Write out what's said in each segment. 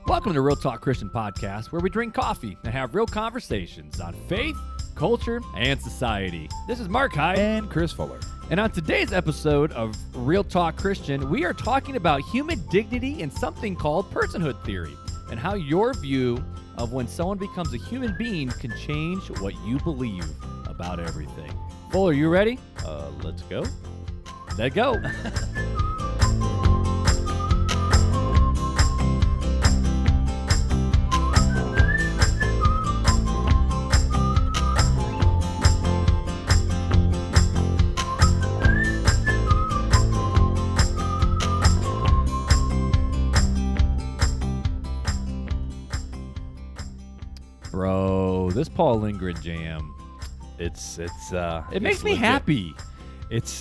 Welcome to Real Talk Christian Podcast, where we drink coffee and have real conversations on faith, culture, and society. This is Mark Hyde and Chris Fuller. And on today's episode of Real Talk Christian, we are talking about human dignity and something called Personhood Theory, and how your view of when someone becomes a human being can change what you believe about everything. Fuller, you ready? Let's go. Let's go. Bro, this Paul Lindgren jam, it makes me happy. It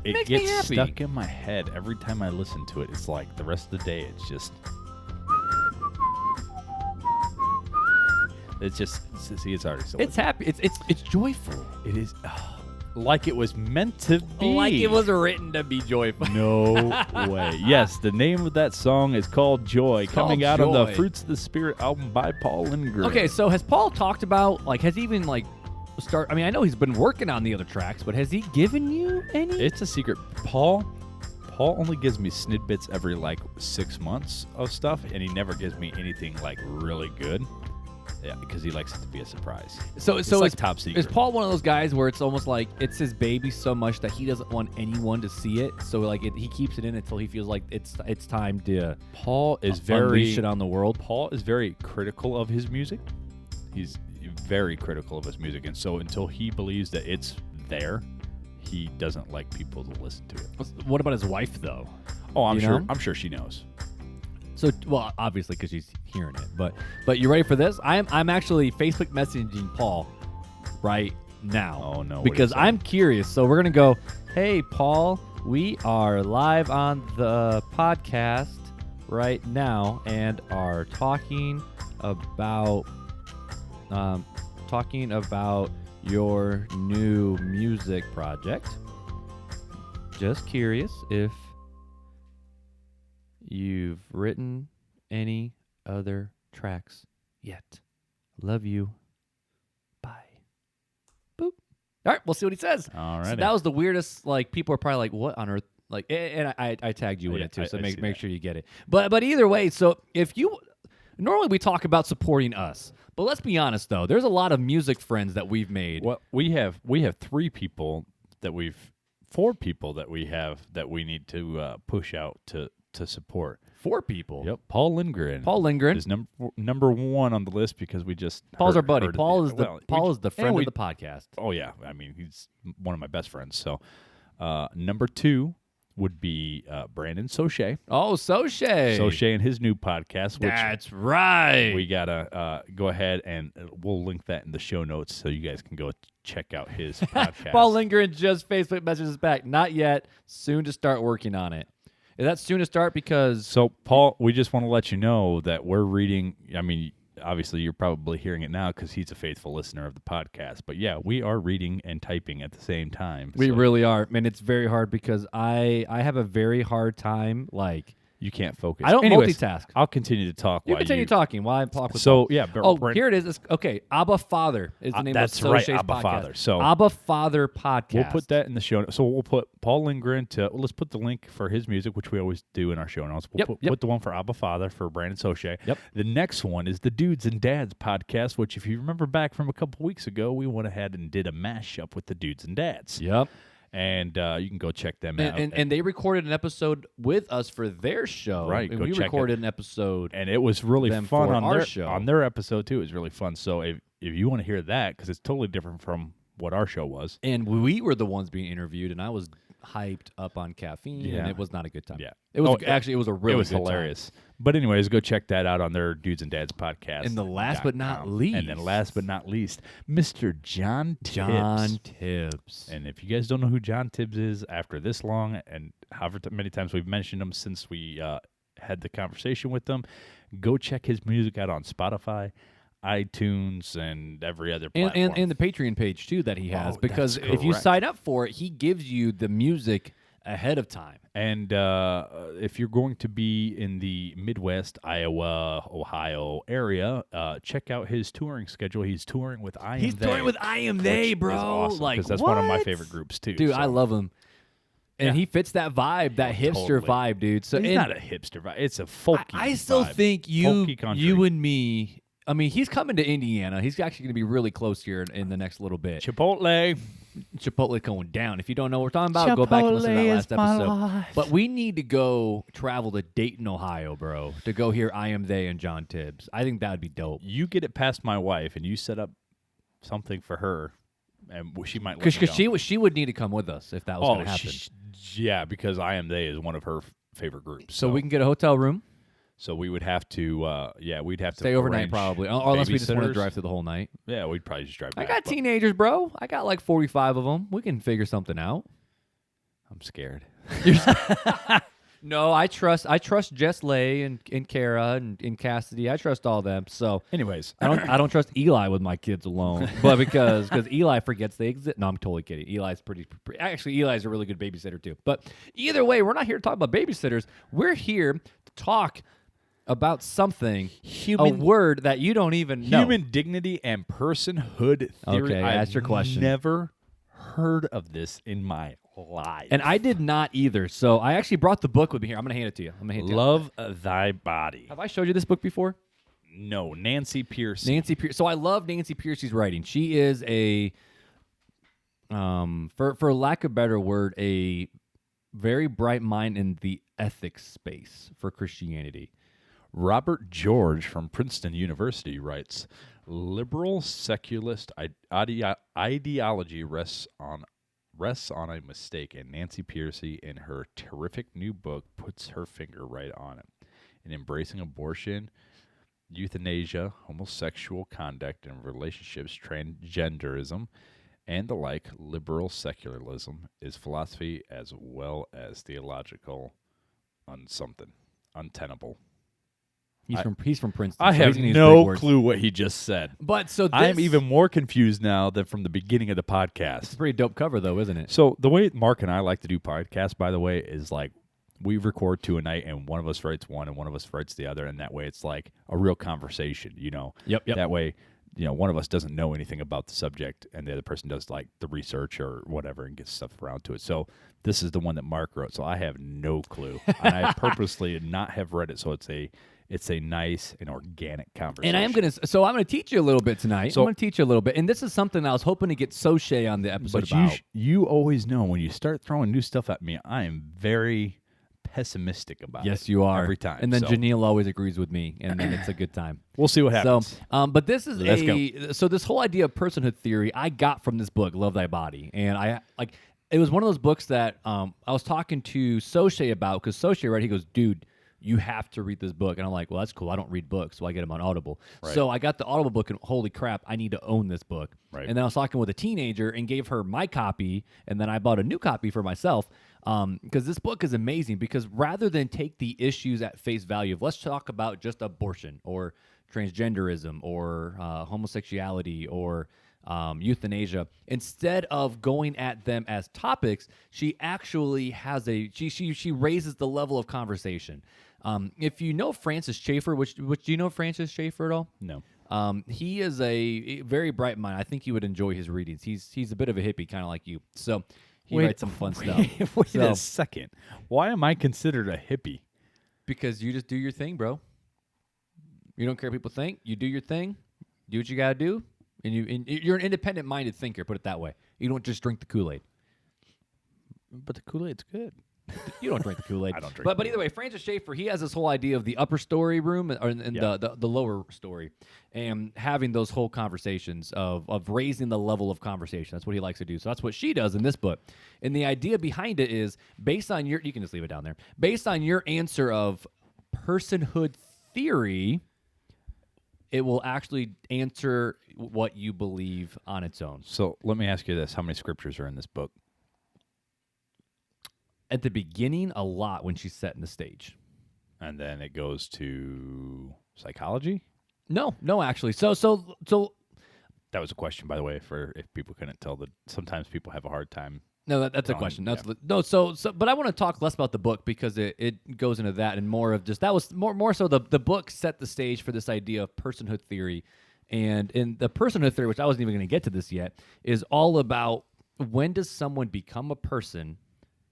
makes me gets happy. stuck in my head every time I listen to it. It's like the rest of the day, it's just see, it's already so. It's happy. It's joyful. It is like it was meant to be. Like it was written to be joyful. No way. Yes, the name of that song is called Joy, coming out on the Fruits of the Spirit album by Paul Lindgren. Okay, so has Paul talked about, has he even, I mean, I know he's been working on the other tracks, but has he given you any? It's a secret. Paul only gives me snidbits every, 6 months of stuff, and he never gives me anything, really good. Yeah, because he likes it to be a surprise. So it's top secret. Is Paul one of those guys where it's almost like it's his baby so much that he doesn't want anyone to see it? So he keeps it in until he feels like it's time to Paul is unleash it on the world. Paul is very critical of his music. He's very critical of his music, and so until he believes that it's there, he doesn't like people to listen to it. What about his wife though? Oh, I'm sure she knows. So, well, obviously because she's hearing it, but you ready for this? I'm actually Facebook messaging Paul right now. Oh no! Because I'm curious. So we're gonna go. Hey, Paul, we are live on the podcast right now and are talking about your new music project. Just curious if you've written any other tracks yet. Love you. Bye. Boop. All right, we'll see what he says. All right. So that was the weirdest. People are probably like, "What on earth?" And I tagged you in it too, so make sure you get it. But either way, so if you normally we talk about supporting us, but let's be honest though, there's a lot of music friends that we've made. Well, we have 4 people that we need to push out to support. 4 people. Yep. Paul Lindgren. Paul Lindgren is number 1 on the list because we just Paul's our buddy. heard Paul it. is the friend of the podcast. Oh yeah, I mean he's one of my best friends. So number 2 would be Brandon Soche. Oh, Soche and his new podcast. Which that's right. We gotta go ahead and we'll link that in the show notes so you guys can go check out his podcast. Paul Lindgren just Facebook messages back. Not yet. Soon to start working on it. Is that soon to start? Because so Paul, we just want to let you know that we're reading. I mean, obviously you're probably hearing it now because he's a faithful listener of the podcast. But yeah, we are reading and typing at the same time. We really are. Man, it's very hard because I have a very hard time you can't focus. I don't multitask. I'll continue to talk. You continue talking while I talk with So, Paul. yeah. Here it is. Okay, Abba Father is the name that's of right, Soche's Abba podcast. Father. So Abba Father podcast. We'll put that in the show notes. So we'll put Paul Lindgren let's put the link for his music, which we always do in our show notes. We'll put the one for Abba Father for Brandon Soche. Yep. The next one is the Dudes and Dads podcast, which if you remember back from a couple weeks ago, we went ahead and did a mashup with the Dudes and Dads. Yep. And you can go check them out. And they recorded an episode with us for their show. Right. And we recorded an episode. And it was really fun on our their show. On their episode, too. It was really fun. So if you want to hear that, because it's totally different from what our show was. And we were the ones being interviewed, and I was hyped up on caffeine, and it was not a good time. Yeah. It was it was a really It was good hilarious. time. But anyways, go check that out on their Dudes and Dads podcast. And last but not least, Mr. John Tibbs. John Tibbs. And if you guys don't know who John Tibbs is after this long, and however many times we've mentioned him since we had the conversation with them, go check his music out on Spotify, iTunes, and every other platform. And the Patreon page, too, that he has. Because if you sign up for it, he gives you the music ahead of time. And if you're going to be in the Midwest, Iowa, Ohio area, check out his touring schedule. He's touring with I Am They. He's touring with I Am They, which bro. is awesome, like, because that's one of my favorite groups too. Dude, so. I love him. And Yeah. he fits that vibe, that hipster totally. vibe, dude. So He's not a hipster vibe. It's a folky I still vibe. think Folky country. you and me. I mean, he's coming to Indiana. He's actually going to be really close here in the next little bit. Chipotle. Chipotle going down. If you don't know what we're talking about, go back and listen to that last episode. But we need to go travel to Dayton, Ohio, bro, to go hear I Am They and John Tibbs. I think that would be dope. You get it past my wife, and you set up something for her, and she might let me Because go. she would need to come with us if that was going to happen. Yeah, because I Am They is one of her favorite groups. So we can get a hotel room. So we would have to, we'd have to Stay overnight arrange probably, unless we just want to babysitters. drive through the whole night. Yeah, we'd probably just drive I back. got but teenagers, bro. I got like 45 of them. We can figure something out. I'm scared. No, I trust Jess Lay and Kara and Cassidy. I trust all them. So Anyways, I don't trust Eli with my kids alone. But because Eli forgets they exist. No, I'm totally kidding. Eli's actually Eli's a really good babysitter too. But either way, we're not here to talk about babysitters. We're here to talk about something, a word that you don't even know. human dignity and personhood theory. Okay, that's your question. Never heard of this in my life. And I did not either. So I actually brought the book with me here. I'm going to hand it to you. Love Thy Body. Have I showed you this book before? No, Nancy Pierce. Nancy Pierce. So I love Nancy Piercy's writing. She is for lack of a better word, a very bright mind in the ethics space for Christianity. Robert George from Princeton University writes, liberal secularist ideology rests on a mistake, and Nancy Piercy, in her terrific new book, puts her finger right on it. In embracing abortion, euthanasia, homosexual conduct and relationships, transgenderism, and the like, liberal secularism is philosophy as well as theological untenable. He's from Princeton. I so have he's gonna use big no words. clue what he just said. But so I am even more confused now than from the beginning of the It's a podcast. pretty dope cover, though, isn't it? So the way Mark and I like to do podcasts, by the way, is like we record 2 a night, and one of us writes one, and one of us writes the other, and that way it's like a real conversation. Yep. That way, one of us doesn't know anything about the subject, and the other person does like the research or whatever and gets stuff around to it. So this is the one that Mark wrote. So I have no clue, and I purposely not have read it. So it's a nice and organic conversation. And I'm gonna teach you a little bit tonight. So- I'm gonna teach you a little bit, and this is something I was hoping to get Soche on the episode But about. you always know when you start throwing new stuff at me, I am very pessimistic about it. Yes, you are every time. And then so Janelle always agrees with me, and then it's a good time. we'll see what happens. So, but this is Let's so this whole idea of personhood theory I got from this book, Love Thy Body, and it was one of those books that I was talking to Soche about because Soche read. He goes, dude, you have to read this book. And I'm like, well, that's cool. I don't read books, so I get them on Audible. Right. So I got the Audible book, and holy crap, I need to own this book. Right. And then I was talking with a teenager and gave her my copy, and then I bought a new copy for myself because this book is amazing because rather than take the issues at face value of let's talk about just abortion or transgenderism or homosexuality or euthanasia, instead of going at them as topics, she actually has she raises the level of conversation. If you know Francis Schaeffer, which do you know Francis Schaeffer at all? No. He is a very bright mind. I think you would enjoy his readings. He's a bit of a hippie, kind of like you. So he writes some fun stuff. Wait a second. Why am I considered a hippie? Because you just do your thing, bro. You don't care what people think. You do your thing. Do what you got to do. And you're an independent-minded thinker, put it that way. You don't just drink the Kool-Aid. But the Kool-Aid's good. You don't drink the Kool-Aid. I don't drink But either way, Francis Schaeffer, he has this whole idea of the upper story room or the lower story and having those whole conversations of raising the level of conversation. That's what he likes to do. So that's what she does in this book. And the idea behind it is based on you can just leave it down there. Based on your answer of personhood theory, it will actually answer what you believe on its own. So let me ask you this. How many scriptures are in this book? At the beginning, a lot when she's setting the stage. And then it goes to psychology? No, actually. So That was a question, by the way, for if people couldn't tell that sometimes people have a hard time No, that's a question. No, so, but I want to talk less about the book because it goes into that and more of just that was more so the book set the stage for this idea of personhood theory, and in the personhood theory, which I wasn't even going to get to this yet, is all about when does someone become a person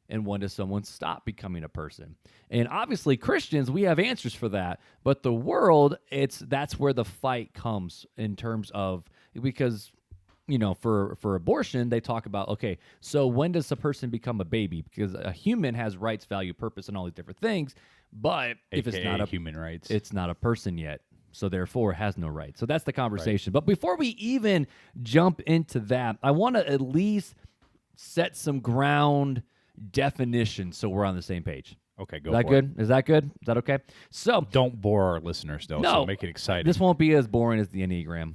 and when does someone stop becoming a person. And obviously Christians, we have answers for that, but the world, that's where the fight comes in terms of because. For abortion, they talk about, okay, so when does a person become a baby? Because a human has rights, value, purpose, and all these different things. But if it's not a human rights, it's not a person yet. So therefore, it has no rights. So that's the conversation. Right. But before we even jump into that, I want to at least set some ground definition so we're on the same page. Okay, go for it. Is that good? Is that good? Is that okay? So don't bore our listeners, though. No, so make it exciting. This won't be as boring as the Enneagram.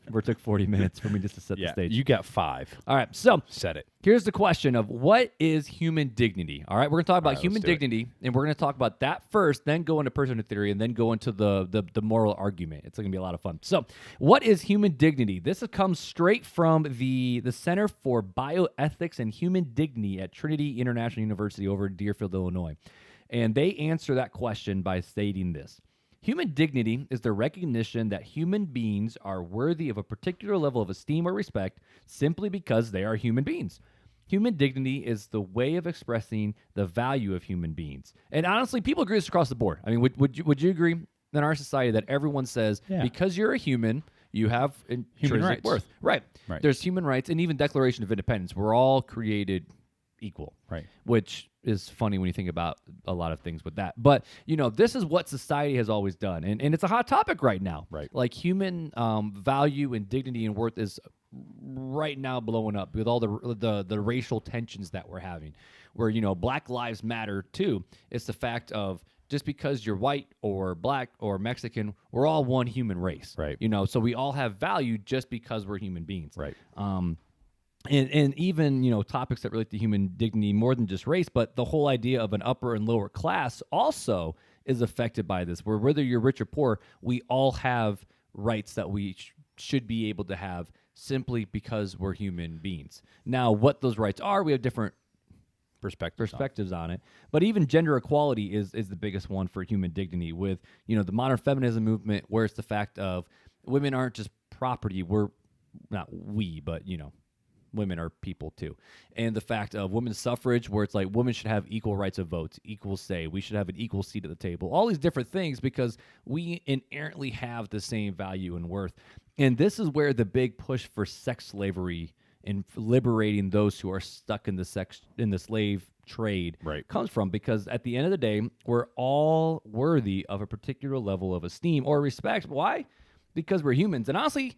It took 40 minutes for me just to set the stage. You got 5. All right, so set it. Here's the question of what is human dignity? All right, we're going to talk about human dignity, and we're going to talk about that first, then go into personhood theory, and then go into the moral argument. It's going to be a lot of fun. So what is human dignity? This comes straight from the Center for Bioethics and Human Dignity at Trinity International University over in Deerfield, Illinois. And they answer that question by stating this. Human dignity is the recognition that human beings are worthy of a particular level of esteem or respect simply because they are human beings. Human dignity is the way of expressing the value of human beings. And honestly, people agree this across the board. I mean, would you agree in our society that everyone says because you're a human, you have human rights. Worth? Right. There's human rights and even Declaration of Independence. We're all created equal. Right. Which is funny when you think about a lot of things with that. But, this is what society has always done. And it's a hot topic right now. Right. Like human value and dignity and worth is right now blowing up with all the racial tensions that we're having. Where, Black Lives Matter too. It's the fact of just because you're white or black or Mexican, we're all one human race. Right. So we all have value just because we're human beings. Right. And even, topics that relate to human dignity more than just race, but the whole idea of an upper and lower class also is affected by this, where whether you're rich or poor, we all have rights that we should be able to have simply because we're human beings. Now, what those rights are, we have different perspectives on it. But even gender equality is the biggest one for human dignity with, the modern feminism movement, where it's the fact of women aren't just property. We're not we, but, women are people too. And the fact of women's suffrage, where it's like women should have equal rights of votes, equal say, we should have an equal seat at the table, all these different things because we inherently have the same value and worth. And this is where the big push for sex slavery and liberating those who are stuck in the slave trade comes from, because at the end of the day, we're all worthy of a particular level of esteem or respect. Why? Because we're humans. And honestly,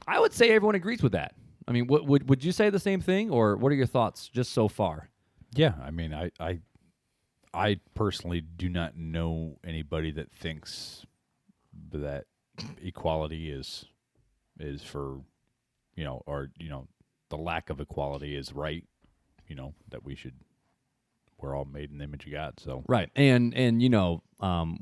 I would say everyone agrees with that. I mean, would you say the same thing, or what are your thoughts just so far? Yeah, I mean, I personally do not know anybody that thinks that equality is for, or the lack of equality is right. That we're all made in the image of God. So right, and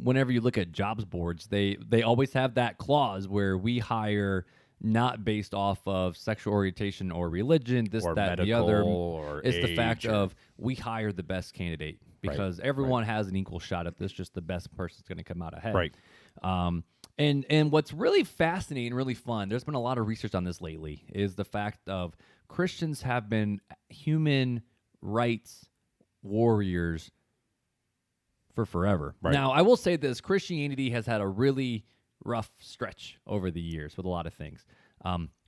whenever you look at jobs boards, they always have that clause where we hire not based off of sexual orientation or religion, this, or that, the other. Or it's the fact of we hire the best candidate because everyone has an equal shot at this. Just the best person's going to come out ahead. Right. And what's really fascinating, really fun, there's been a lot of research on this lately, is the fact of Christians have been human rights warriors for forever. Right. Now, I will say this, Christianity has had a really rough stretch over the years with a lot of things,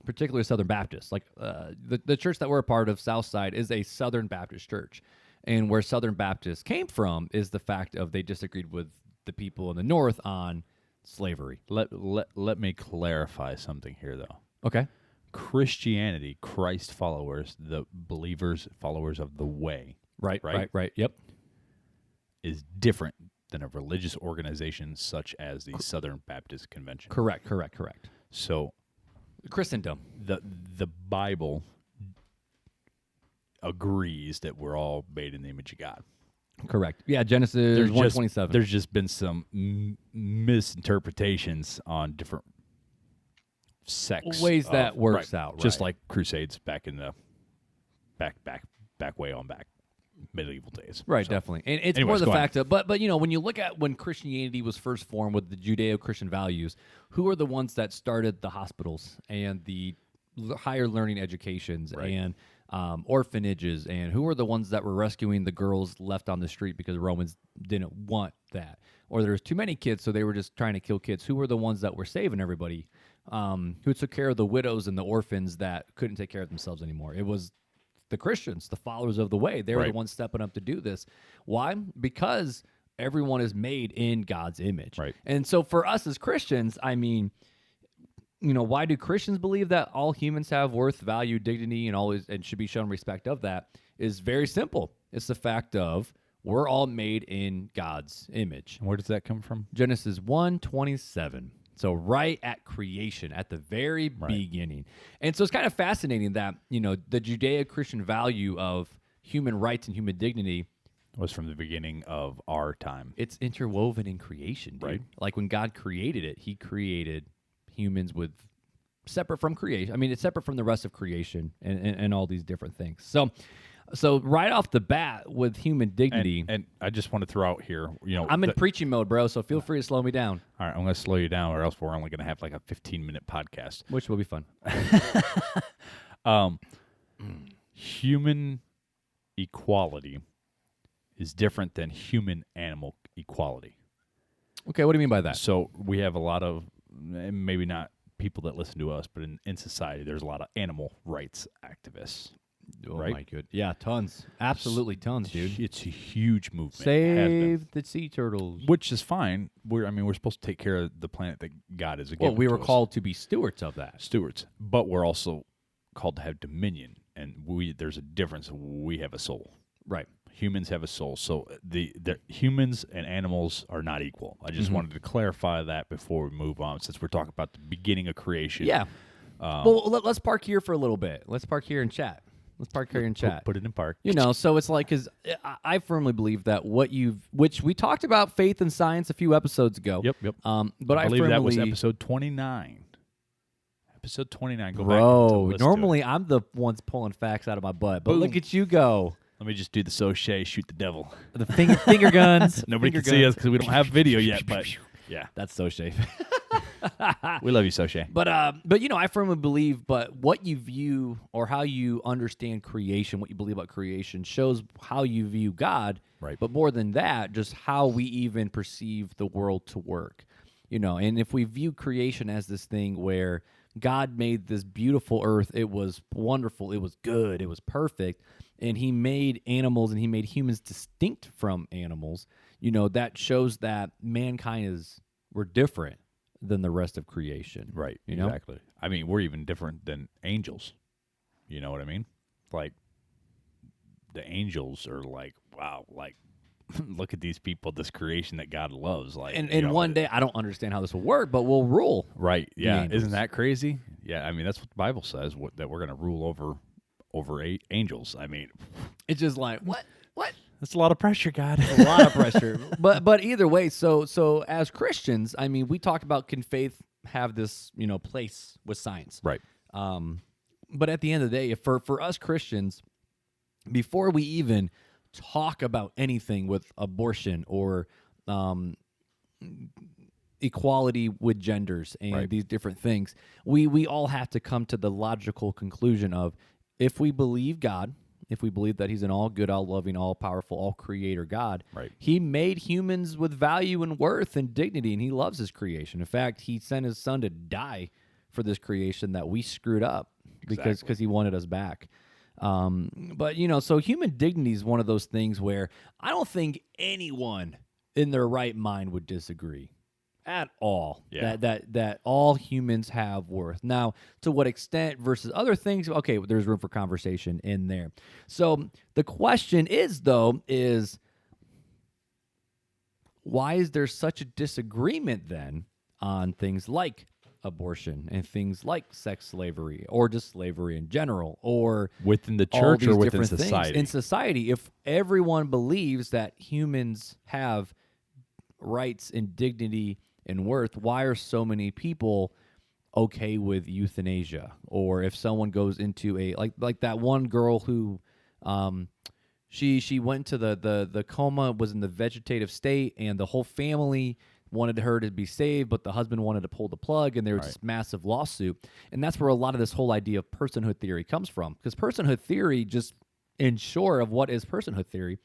particularly Southern Baptists. Like the church that we're a part of, Southside, is a Southern Baptist church. And where Southern Baptists came from is the fact of they disagreed with the people in the North on slavery. Let me clarify something here, though. Okay. Christianity, Christ followers, the believers, followers of the way. Right. Yep. Is different than a religious organization such as the Southern Baptist Convention. Correct. So, Christendom. The Bible agrees that we're all made in the image of God. Correct. Yeah, Genesis 1:27. There's just been some misinterpretations on different sects. Ways that works out. Right. Just like Crusades back in the back way on back medieval days. Right, So, definitely. And it's anyways, more the go fact of, but when you look at when Christianity was first formed with the Judeo-Christian values, who are the ones that started the hospitals and the higher learning educations Right. and orphanages, and who are the ones that were rescuing the girls left on the street because Romans didn't want that, or there was too many kids, so they were just trying to kill kids? Who were the ones that were saving everybody? Who took care of the widows and the orphans that couldn't take care of themselves anymore? It was the Christians, the followers of the way. They were the Right. ones stepping up to do this. Why? Because everyone is made in God's image. Right. And so for us as Christians, I mean, why do Christians believe that all humans have worth, value, dignity, and should be shown respect of that? Is very simple. It's the fact of we're all made in God's image. And where does that come from? Genesis 1:27. So right at creation, at the very beginning. And so it's kind of fascinating that, the Judeo-Christian value of human rights and human dignity Was from the beginning of our time. it's interwoven in creation, dude. Right. Like when God created it, he created humans with separate from creation. I mean, it's separate from the rest of creation and all these different things. So right off the bat with human dignity, And I just want to throw out here, I'm in preaching mode, bro, so feel free to slow me down, all right, I'm going to slow you down, or else we're only going to have like a 15-minute podcast. which will be fun. Human equality is different than human-animal equality. Okay, what do you mean by that? So we have a lot of, maybe not people that listen to us, but in society, there's a lot of animal rights activists. Oh right? my good. Yeah, tons. Absolutely tons, dude. It's a huge movement. Has been. Save the sea turtles. Which is fine. We're supposed to take care of the planet that God has given Well, we to were us. called to be stewards of that. Stewards, but we're also called to have dominion, and there's a difference. We have a soul. Right. Humans have a soul, so the humans and animals are not equal. I just wanted to clarify that before we move on, since we're talking about the beginning of creation. Yeah. Well, let's park here for a little bit. Let's park here and chat. Let's park here and chat. Put it in park. So it's like, because I firmly believe that which we talked about faith and science a few episodes ago. Yep. But I believe firmly, that was episode 29. Episode 29. Go back. bro, and listen to normally it. I'm the ones pulling facts out of my butt, but look Boom. at you go. Let me just do the Sochet, shoot the devil. The finger guns. Nobody finger can see us guns. because we don't have video yet, but yeah. That's so safe. We love you, Sochet. But I firmly believe, but what you view or how you understand creation, what you believe about creation, shows how you view God. Right. But more than that, just how we even perceive the world to work. And if we view creation as this thing where God made this beautiful earth, it was wonderful, it was good, it was perfect, and he made animals and he made humans distinct from animals, that shows that mankind we're different than the rest of creation. Right. You know? Exactly. I mean, we're even different than angels. You know what I mean? Like, the angels are like, wow, like, look at these people, this creation that God loves. Like, And one day, I don't understand how this will work, but we'll rule. Right. Yeah. angels. Isn't that crazy? Yeah. I mean, that's what the Bible says, that we're going to rule over angels. I mean, It's just like, what? that's a lot of pressure, God. A lot of pressure. But either way, so as Christians, I mean, we talk about, can faith have this, place with science? Right. But at the end of the day, for us Christians, before we even talk about anything with abortion or equality with genders and Right. these different things, we all have to come to the logical conclusion of, if we believe God, if we believe that he's an all-good, all-loving, all-powerful, all-creator God, Right. he made humans with value and worth and dignity, and he loves his creation. In fact, he sent his son to die for this creation that we screwed up because he wanted us back. But, so human dignity is one of those things where I don't think anyone in their right mind would disagree at all. Yeah. That all humans have worth. Now, to what extent versus other things, okay, there's room for conversation in there. So the question is, though, why is there such a disagreement then on things like abortion and things like sex slavery or just slavery in general, or Within the all church these or within different things society? in society? If everyone believes that humans have rights and dignity and worth, why are so many people okay with euthanasia, or if someone goes into a like that one girl who she went to the coma, was in the vegetative state, and the whole family wanted her to be saved, but the husband wanted to pull the plug, and there was Right. this massive lawsuit. And that's where a lot of this whole idea of personhood theory comes from, because personhood theory, just in short of what is personhood theory,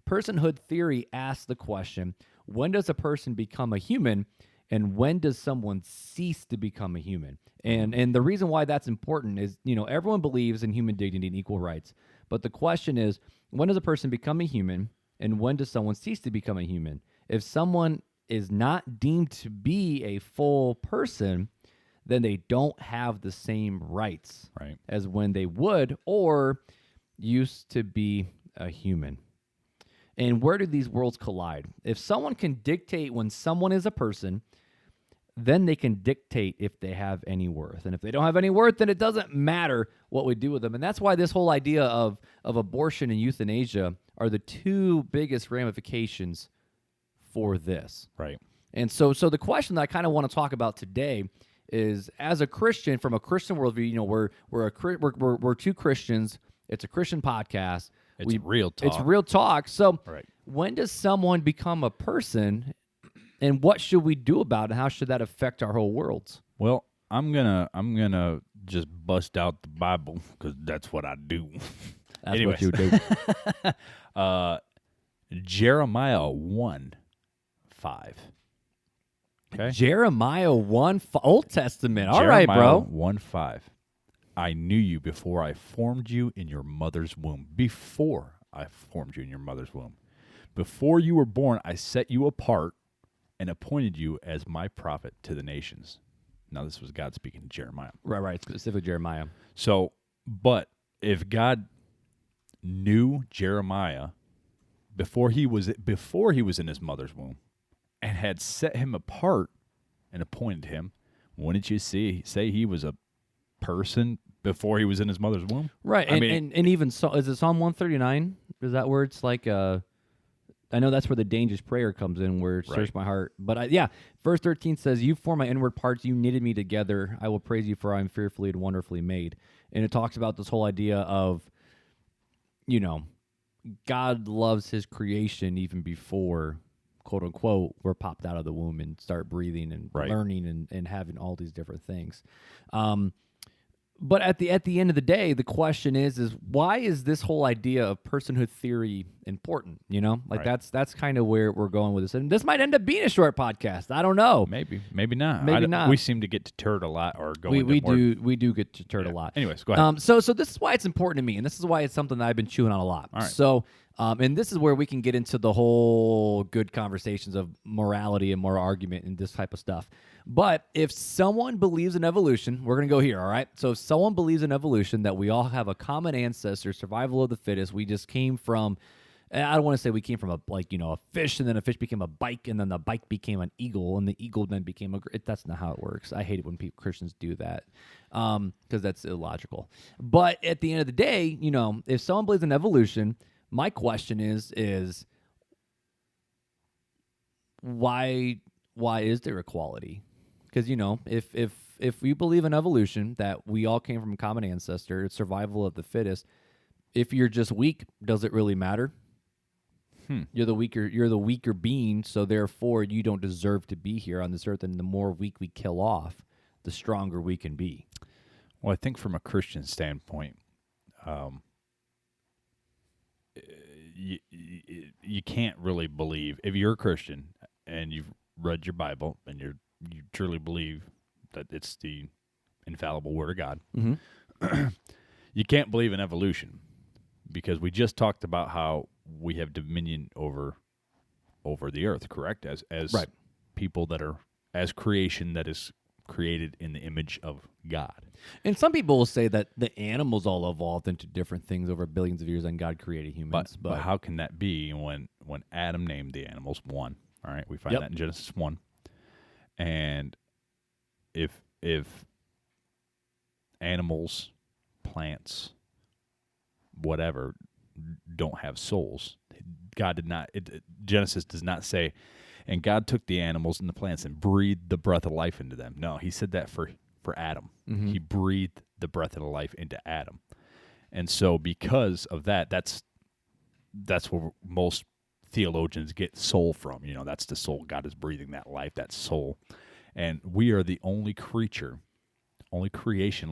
personhood theory asks the question, when does a person become a human, and when does someone cease to become a human? And the reason why that's important is, everyone believes in human dignity and equal rights, but the question is, when does a person become a human, and when does someone cease to become a human? If someone is not deemed to be a full person, then they don't have the same rights Right. as when they would or used to be a human. And where do these worlds collide? If someone can dictate when someone is a person, then they can dictate if they have any worth. And if they don't have any worth, then it doesn't matter what we do with them. And that's why this whole idea of abortion and euthanasia are the two biggest ramifications for this. Right. And so the question that I kind of want to talk about today is, as a Christian, from a Christian worldview, we're two Christians. It's a Christian podcast. It's real talk. It's real talk. So Right. when does someone become a person, and what should we do about it? How should that affect our whole worlds? Well, I'm gonna just bust out the Bible because that's what I do. That's Anyways. what you do. Jeremiah 1:5. Okay. Jeremiah 1, Old Testament. All right, Jeremiah bro. 1:5. I knew you before I formed you in your mother's womb. Before I formed you in your mother's womb. Before you were born, I set you apart and appointed you as my prophet to the nations. Now, this was God speaking to Jeremiah. Right. Specifically Jeremiah. So, but if God knew Jeremiah before he was in his mother's womb and had set him apart and appointed him, wouldn't you say he was a person before he was in his mother's womb? Right. And even so, is it Psalm 139? Is that where it's like I know that's where the dangerous prayer comes in, where search my heart. But verse 13 says, "You form my inward parts, you knitted me together. I will praise you, for I am fearfully and wonderfully made." And it talks about this whole idea of, God loves his creation even before, quote unquote, we're popped out of the womb and start breathing and learning and having all these different things. But at the end of the day, the question is why is this whole idea of personhood theory important? That's kind of where we're going with this. And this might end up being a short podcast. I don't know. Maybe not. Maybe not. We seem to get deterred a lot, or go. We into do get deterred a lot. Anyways, go ahead. So this is why it's important to me, and this is why it's something that I've been chewing on a lot. All right. So, and this is where we can get into the whole good conversations of morality and moral argument and this type of stuff. But if someone believes in evolution, we're going to go here, all right? So if someone believes in evolution, that we all have a common ancestor, survival of the fittest, we just came from, I don't want to say we came from a fish, and then a fish became a bike, and then the bike became an eagle, and the eagle then became that's not how it works. I hate it when Christians do that because that's illogical. But at the end of the day, if someone believes in evolution, my question is why is there equality? Because, if we believe in evolution, that we all came from a common ancestor, it's survival of the fittest, if you're just weak, does it really matter? You're the weaker being, so therefore you don't deserve to be here on this earth, and the more weak we kill off, the stronger we can be. Well, I think from a Christian standpoint, you can't really believe, if you're a Christian and you've read your Bible and you truly believe that it's the infallible Word of God, you can't believe in evolution, because we just talked about how we have dominion over the earth, correct? As right. People that are, as creation that is created in the image of God. And some people will say that the animals all evolved into different things over billions of years and God created humans. But how can that be when Adam named the animals one? All right, we find that in Genesis 1. And if animals, plants, whatever, don't have souls, God did not. Genesis does not say, and God took the animals and the plants and breathed the breath of life into them. No, he said that for for Adam. He breathed the breath of life into Adam. And so because of that, that's where most theologians get soul from. That's the soul. God is breathing that life, that soul. And we are the only creation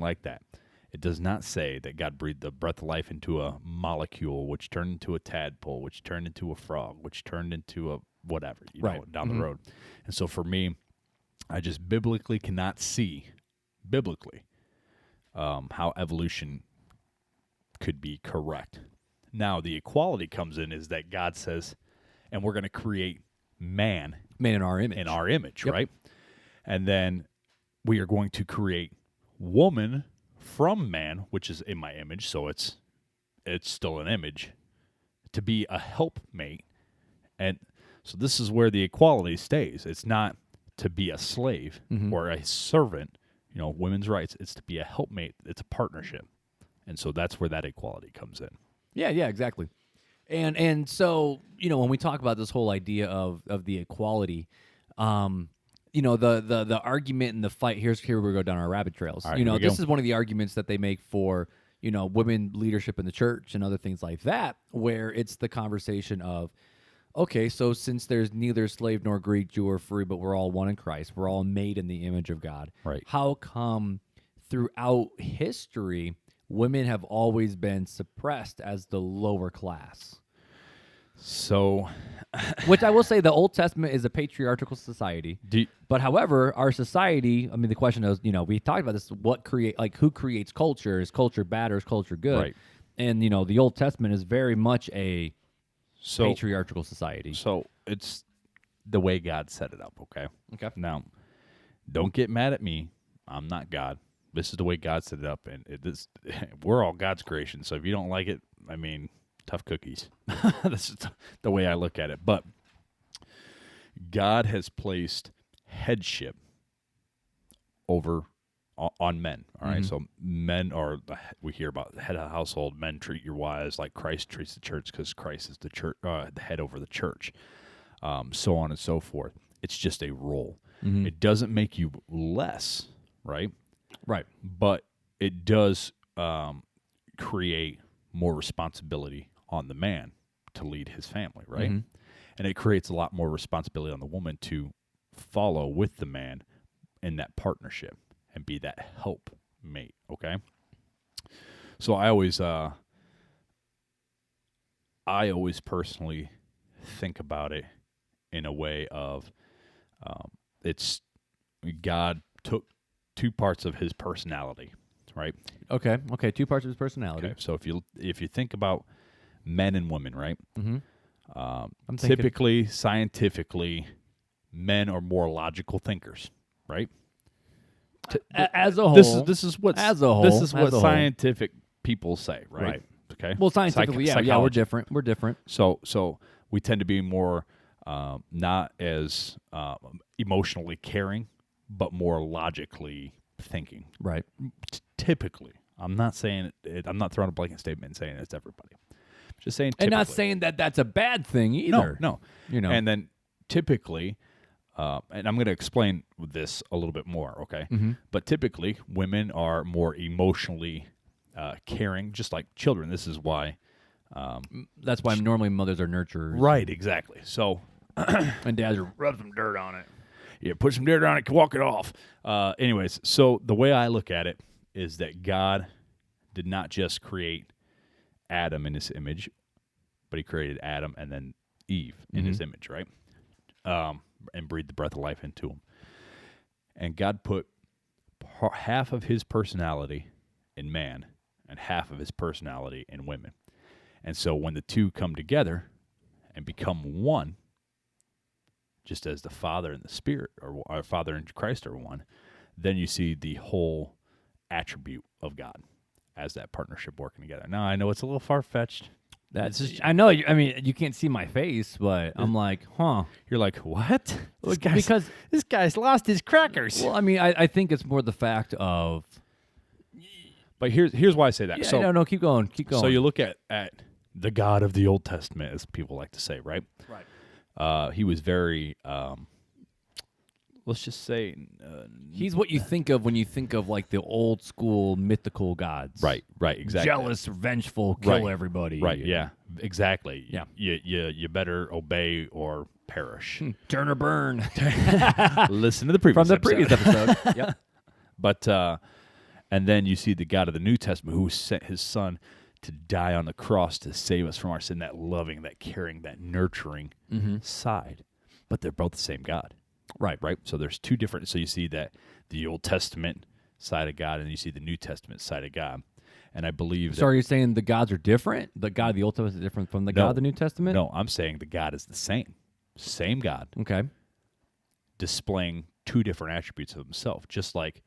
like that. It does not say that God breathed the breath of life into a molecule, which turned into a tadpole, which turned into a frog, which turned into a whatever, down the road. And so for me, I just biblically cannot see, how evolution could be correct. Now, the equality comes in is that God says, and we're going to create man in our image. Yep. Right? And then we are going to create woman from man, which is in my image, so it's still an image, to be a helpmate. And so this is where the equality stays. It's not to be a slave or a servant, women's rights. It's to be a helpmate. It's a partnership. And so that's where that equality comes in. Yeah, exactly. And so, when we talk about this whole idea of the equality, the argument and the fight, here we go down our rabbit trails. Right, this is one of the arguments that they make for, women leadership in the church and other things like that, where it's the conversation of, okay, so since there's neither slave nor Greek, Jew or free, but we're all one in Christ, we're all made in the image of God. Right. How come throughout history, women have always been suppressed as the lower class? So, which I will say, the Old Testament is a patriarchal society. But however, our society, the question is, we talked about this, who creates culture? Is culture bad or is culture good? Right. And, the Old Testament is very much a patriarchal society. So it's the way God set it up, okay? Okay. Now, don't get mad at me. I'm not God. This is the way God set it up, and we're all God's creation. So if you don't like it, tough cookies. This is the way I look at it. But God has placed headship on men. All right. So men we hear about the head of the household. Men treat your wives like Christ treats the church, because Christ is the church, the head over the church. So on and so forth. It's just a role. It doesn't make you less, right? Right. But it does create more responsibility on the man to lead his family, right? And it creates a lot more responsibility on the woman to follow with the man in that partnership and be that helpmate, okay? So I always personally think about it in a way of it's God took two parts of his personality, right? Okay, two parts of his personality. Okay, so if you think about men and women, right? Typically, scientifically, men are more logical thinkers, right? As a whole, this is what scientific people say, right? Okay. Well, scientifically, yeah, we're different. So we tend to be more not as emotionally caring, but more logically thinking, right? Typically, I'm not saying it. I'm not throwing a blanket statement and saying it's everybody. Just saying, typically. And not saying that that's a bad thing either. No. And then typically, and I'm going to explain this a little bit more, okay? But typically, women are more emotionally caring, just like children. This is why. That's why normally mothers are nurturers. Right, exactly. So, and dads are rub some dirt on it. Yeah, put some dirt on it, walk it off. Anyways, so the way I look at it is that God did not just create Adam in his image, but he created Adam and then Eve in his image, right? And breathed the breath of life into him. And God put half of his personality in man and half of his personality in women. And so when the two come together and become one, just as the Father and the Spirit, or our Father and Christ are one, then you see the whole attribute of God as that partnership working together. Now, I know it's a little far-fetched. I know. You can't see my face, but I'm like, huh. You're like, what? Because this guy's lost his crackers. Well, I think it's more the fact of. But here's why I say that. Yeah, no, keep going. So you look at the God of the Old Testament, as people like to say, right? Right. He was very let's just say He's what you think of when you think of like the old school mythical gods. right, exactly. Jealous, vengeful, kill Right. everybody. Right, yeah, exactly. Yeah. You better obey or perish. Turn or burn. Listen to the previous From the episode. previous episode. Yep. But and then you see the God of the New Testament who sent his son to die on the cross to save us from our sin, that loving, that caring, that nurturing side. But they're both the same God. Right. Right? So there's two different, so you see that the Old Testament side of God and you see the New Testament side of God. And I believe that... So are you saying the gods are different? The God of the Old Testament is different from the God of the New Testament? No, I'm saying the God is the same. Same God. Okay. Displaying two different attributes of himself. Just like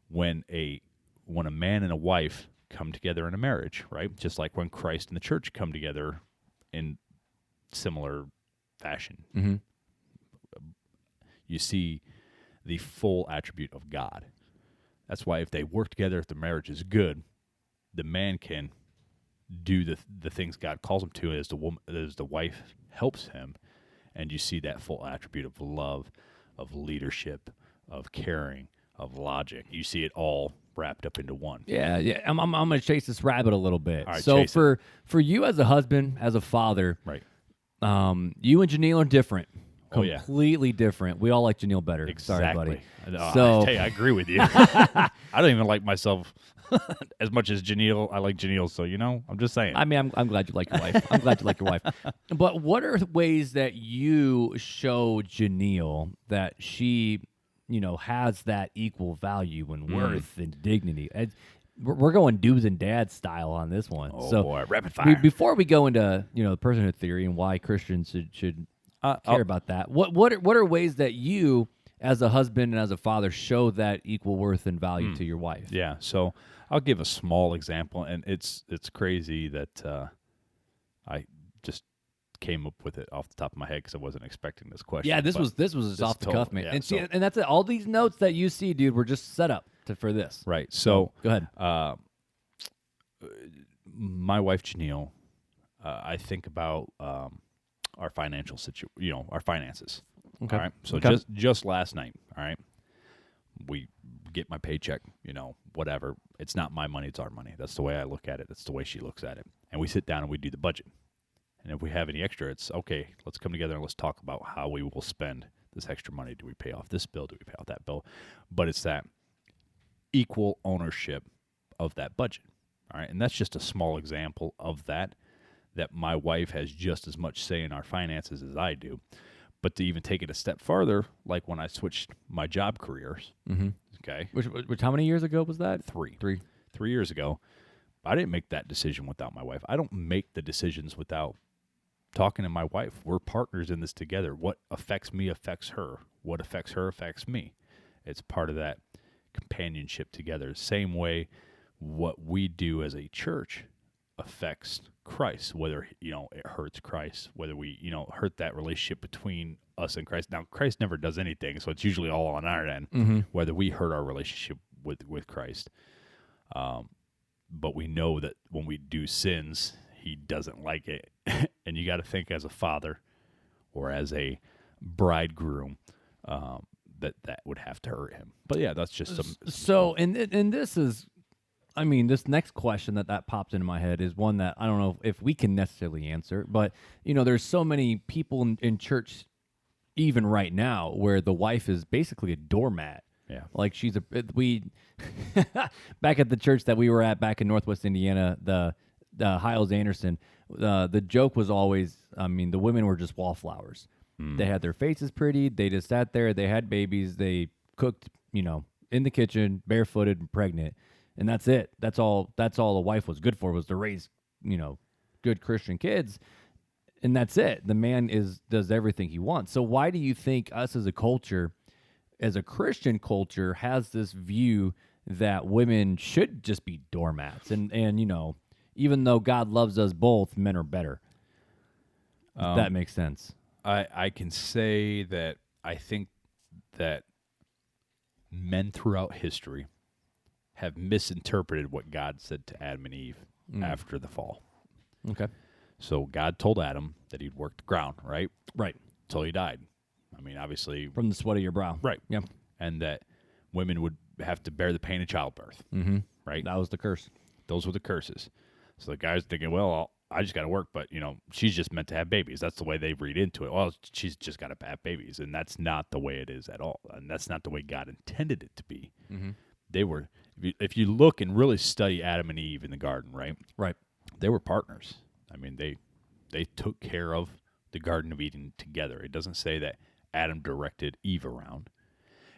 when a man and a wife come together in a marriage, right? Just like when Christ and the church come together in similar fashion. Mm-hmm. You see the full attribute of God. That's why if they work together, if the marriage is good, the man can do the things God calls him to as the wife helps him, and you see that full attribute of love, of leadership, of caring, of logic. You see it all wrapped up into one. Yeah. I'm going to chase this rabbit a little bit. All right, so chase it. for you as a husband, as a father, Right. You and Janelle are different. Oh, yeah. Completely different. We all like Janelle better. Exactly. Sorry, buddy. I tell you, I agree with you. I don't even like myself as much as Janelle. I like Janelle, so I'm just saying. I mean, I'm glad you like your wife. I'm glad you like your wife. But what are ways that you show Janelle that she, has that equal value and worth and dignity? We're going dudes and dads style on this one. Oh, so boy, rapid fire. Before we go into the personhood theory and why Christians should care about that, what are ways that you, as a husband and as a father, show that equal worth and value to your wife? Yeah, so I'll give a small example, and it's crazy that I just came up with it off the top of my head because I wasn't expecting this question. Yeah, this was just off the cuff, man. Yeah, and see, and that's it. All these notes that you see, dude, were just set up for this. Right. So Go ahead. My wife Janelle, I think about our financial our finances. Okay. All right. So Okay. just last night, all right, we get my paycheck, whatever. It's not my money, it's our money. That's the way I look at it. That's the way she looks at it. And we sit down and we do the budget. And if we have any extra, it's okay, let's come together and let's talk about how we will spend this extra money. Do we pay off this bill? Do we pay off that bill? But it's that equal ownership of that budget. All right. And that's just a small example of that my wife has just as much say in our finances as I do. But to even take it a step farther, like when I switched my job careers, okay. Which how many years ago was that? 3 3 years ago, I didn't make that decision without my wife. I don't make the decisions without talking to my wife. We're partners in this together. What affects me affects her. What affects her affects me. It's part of that companionship together. Same way what we do as a church affects Christ, whether it hurts Christ, whether we hurt that relationship between us and Christ. Now Christ never does anything, so it's usually all on our end, whether we hurt our relationship with Christ. But we know that when we do sins, he doesn't like it. And you got to think as a father or as a bridegroom that would have to hurt him. But yeah, that's just some. So and this is, I mean, this next question that pops into my head is one that I don't know if we can necessarily answer. But there's so many people in church, even right now, where the wife is basically a doormat. Yeah. Like we back at the church that we were at back in Northwest Indiana, the Hiles Anderson, the joke was always, I mean, the women were just wallflowers. They had their faces pretty. They just sat there. They had babies. They cooked, in the kitchen, barefooted and pregnant. And that's it. That's all a wife was good for, was to raise, good Christian kids. And that's it. The man does everything he wants. So why do you think us as a culture, as a Christian culture, has this view that women should just be doormats? And even though God loves us both, men are better. If that makes sense. I can say that I think that men throughout history have misinterpreted what God said to Adam and Eve after the fall. Okay. So God told Adam that he'd work the ground, right? Right. Until he died. I mean, obviously, From the sweat of your brow. right. Yeah. And that women would have to bear the pain of childbirth, right? That was the curse. Those were the curses. So the guy's thinking, well, I just got to work, but, she's just meant to have babies. That's the way they read into it. Well, she's just got to have babies, and that's not the way it is at all, and that's not the way God intended it to be. They were, if you look and really study Adam and Eve in the garden, right? Right. They were partners. I mean, they took care of the Garden of Eden together. It doesn't say that Adam directed Eve around.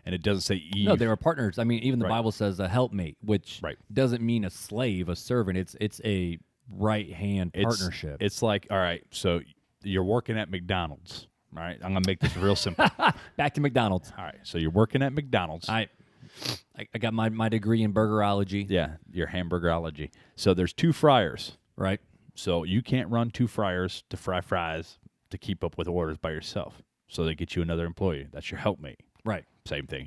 And it doesn't say Eve. No, they were partners. I mean, even the Right. Bible says a helpmate, which Right. doesn't mean a slave, a servant. It's a right-hand partnership. It's like, all right, so you're working at McDonald's, right? I'm going to make this real simple. Back to McDonald's. All right, so you're working at McDonald's. I got my degree in burgerology. Yeah, your hamburgerology. So there's 2 fryers. Right. So you can't run 2 fryers to fry fries to keep up with orders by yourself. So they get you another employee. That's your helpmate. Right. Same thing.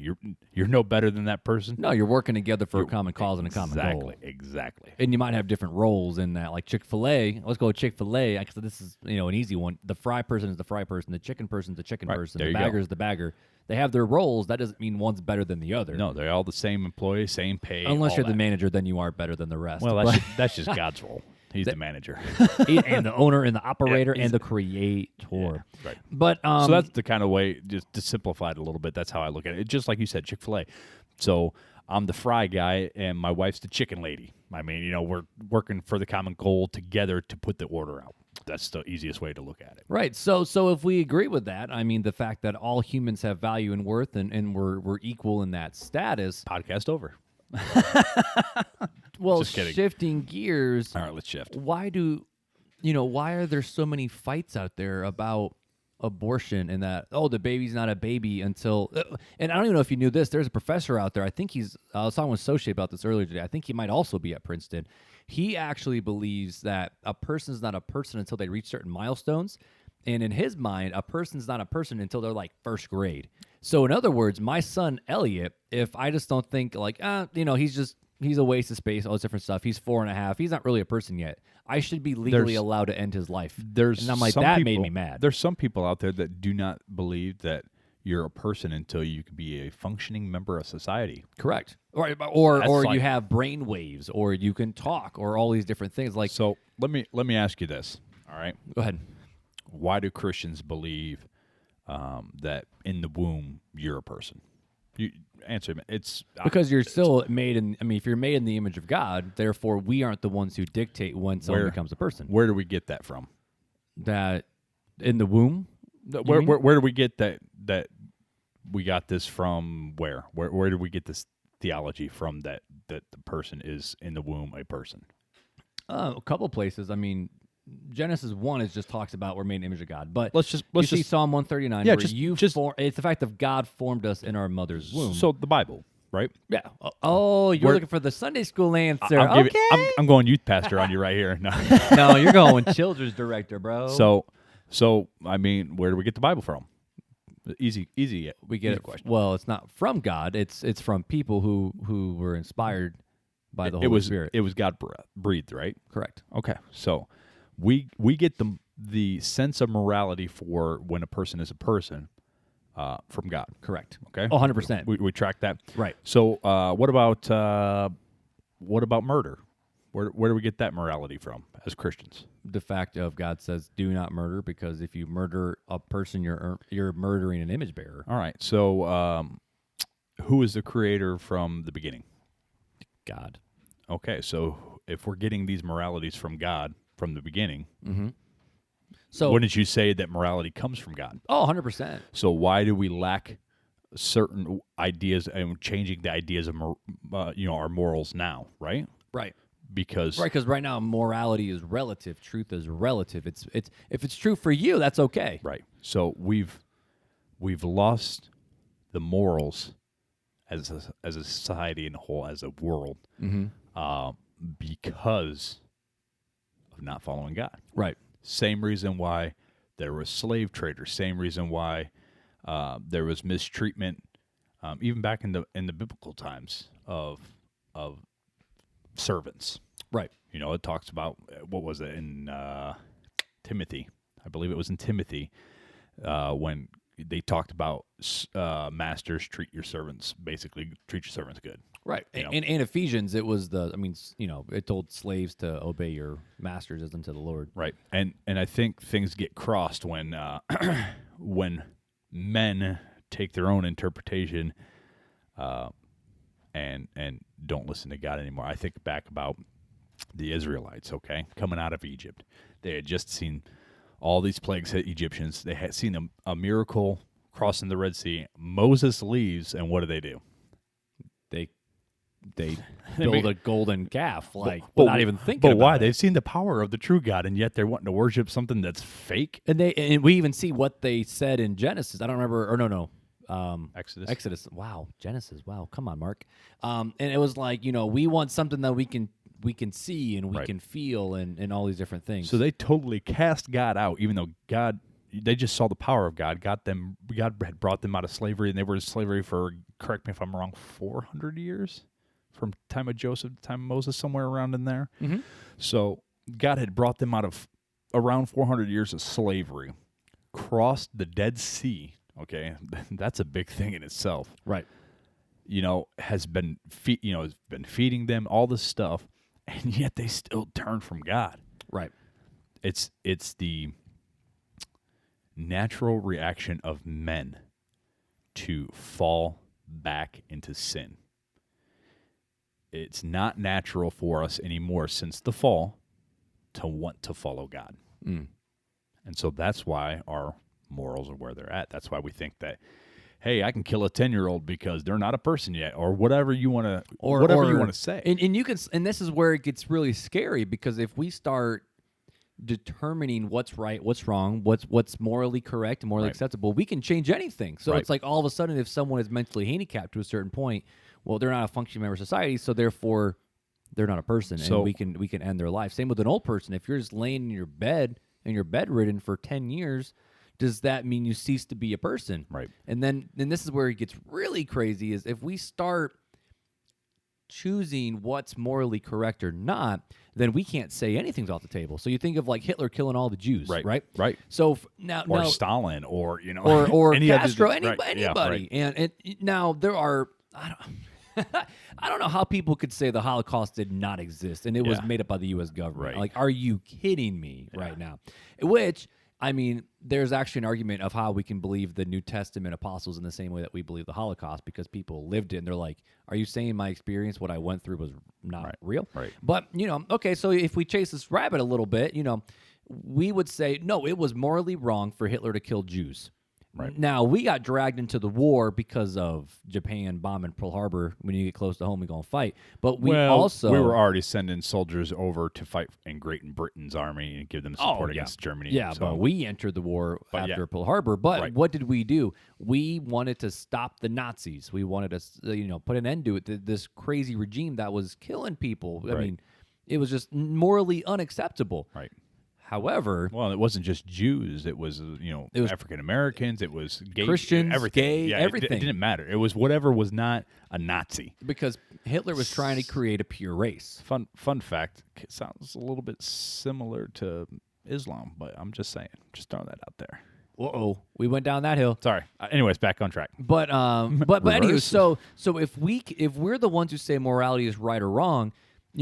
You're no better than that person. No, you're working together for a common cause and a common goal. Exactly. And you might have different roles in that. Like Chick-fil-A, let's go with Chick-fil-A. Because this is an easy one. The fry person is the fry person. The chicken person is the chicken Right, person. there The you bagger go. is the bagger. They have their roles. That doesn't mean one's better than the other. No, they're all the same employee, same pay. Unless all you're the that. manager, then you are better than the rest. Well, But- that's just God's role. He's the manager. and the owner and the operator Yeah, and the creator. Right. But So that's the kind of way, just to simplify it a little bit, that's how I look at it. Just like you said, Chick-fil-A. So I'm the fry guy, and my wife's the chicken lady. I mean, we're working for the common goal together to put the order out. That's the easiest way to look at it. right. So if we agree with that, I mean, the fact that all humans have value and worth and we're equal in that status. Podcast over. Well, Just kidding. shifting gears. All right, let's shift. Why are there so many fights out there about abortion and that, the baby's not a baby until, and I don't even know if you knew this, there's a professor out there, I was talking with Associate about this earlier today, I think he might also be at Princeton. He actually believes that a person's not a person until they reach certain milestones, and in his mind, a person's not a person until they're like first grade. So in other words, my son Elliot, if I just don't think like, he's a waste of space, all this different stuff. He's 4.5. He's not really a person yet. I should be legally allowed to end his life. And I'm like, that made me mad. There's some people out there that do not believe that you're a person until you can be a functioning member of society. Correct. Or like- you have brain waves, or you can talk, or all these different things. Like, So let me ask you this. All right, go ahead. why do Christians believe that in the womb you're a person? You answer me. It's Because you're still made in. I mean, if you're made in the image of God, therefore we aren't the ones who dictate when someone becomes a person. Where do we get that from? That in the womb. Where do we get that we got this from? Where do we get this theology from that the person is in the womb a person? A couple places. I mean, Genesis 1 just talks about we're made in the image of God. But Let's see just Psalm 139. Yeah, where it's the fact that God formed us in our mother's womb. so the Bible, right? Yeah. Oh, you're We're- looking for the Sunday school answer. I'm going youth pastor on you right here. No. No, you're going children's director, bro. So I mean, where do we get the Bible from? Easy. we get easy it. question. Well, it's not from God. It's from people who were inspired by the Holy Spirit. It was God breathed, right? Correct. Okay, so we get the sense of morality for when a person is a person from God. Correct. Okay, 100%. We track that. Right. So what about murder? Where do we get that morality from as Christians? The fact of God says, "Do not murder," because if you murder a person, you're murdering an image bearer. All right. So who is the creator from the beginning? God. Okay, so if we're getting these moralities from God from the beginning, So, wouldn't you say that morality comes from God? 100%. So why do we lack certain ideas and changing the ideas of our morals now? Right? Right. Because Right now morality is relative, truth is relative. It's if it's true for you, that's okay. right. So we've lost the morals as a society in a whole, as a world, because of not following God. Right. Same reason why there was slave traders. Same reason why there was mistreatment, even back in the biblical times of servants. Right. It talks about what was it in Timothy? I believe it was in Timothy when they talked about masters treat your servants good. Right. You know? In Ephesians, it was it told slaves to obey your masters as unto the Lord. Right. And I think things get crossed when when men take their own interpretation and don't listen to God anymore. I think back about the Israelites, okay, coming out of Egypt. They had just seen all these plagues hit Egyptians. They had seen a miracle crossing the Red Sea. Moses leaves, and what do? They build a golden calf, but not even thinking But about why? it. They've seen the power of the true God, and yet they're wanting to worship something that's fake. And we even see what they said in Genesis. I don't remember, or no. Exodus. Wow. Genesis. Wow. Come on, Mark. And it was like, we want something that we can see and we can feel and all these different things. So they totally cast God out, even though they just saw the power of God. God had brought them out of slavery, and they were in slavery for, correct me if I'm wrong, 400 years? From time of Joseph to time of Moses, somewhere around in there. Mm-hmm. So God had brought them out of around 400 years of slavery, crossed the Dead Sea. Okay, that's a big thing in itself. Right. Has been feeding them all this stuff, and yet they still turn from God. Right. It's the natural reaction of men to fall back into sin. It's not natural for us anymore since the fall to want to follow God. Mm. And so that's why our morals are where they're at. That's why we think that, hey, I can kill a 10-year-old because they're not a person yet, or whatever you want to, you want to say. And you can, and this is where it gets really scary, because if we start determining what's right, what's wrong, what's morally correct and morally acceptable, we can change anything. So it's like all of a sudden, if someone is mentally handicapped to a certain point, well, they're not a functioning member of society, so therefore they're not a person, and we can end their life. Same with an old person. If you're just laying in your bed and you're bedridden for 10 years, does that mean you cease to be a person? Right. And then this is where it gets really crazy, is if we start choosing what's morally correct or not, then we can't say anything's off the table. So you think of like Hitler killing all the Jews, right? So now Stalin, or or any Castro, other, anybody, and now there are. I don't know how people could say the Holocaust did not exist and it was made up by the U.S. government. Right. Like, are you kidding me right now? Which, I mean, there's actually an argument of how we can believe the New Testament apostles in the same way that we believe the Holocaust, because people lived it and they're like, are you saying my experience, what I went through, was not real? Right. But, okay, so if we chase this rabbit a little bit, we would say, no, it was morally wrong for Hitler to kill Jews. Right. Now, we got dragged into the war because of Japan bombing Pearl Harbor. When you get close to home, we're going to fight. But we were already sending soldiers over to fight in Great Britain's army and give them support against Germany. Yeah, but we entered the war after Pearl Harbor. But what did we do? We wanted to stop the Nazis. We wanted to put an end to it, this crazy regime that was killing people. I mean, it was just morally unacceptable. Right. However, it wasn't just Jews. It was African Americans. It was gay, Christians, everything. Everything. It didn't matter. It was whatever was not a Nazi. Because Hitler was trying to create a pure race. Fun fact. It sounds a little bit similar to Islam, but I'm just saying. Just throwing that out there. We went down that hill. Sorry. Anyways, back on track. But anyway, so if we're the ones who say morality is right or wrong,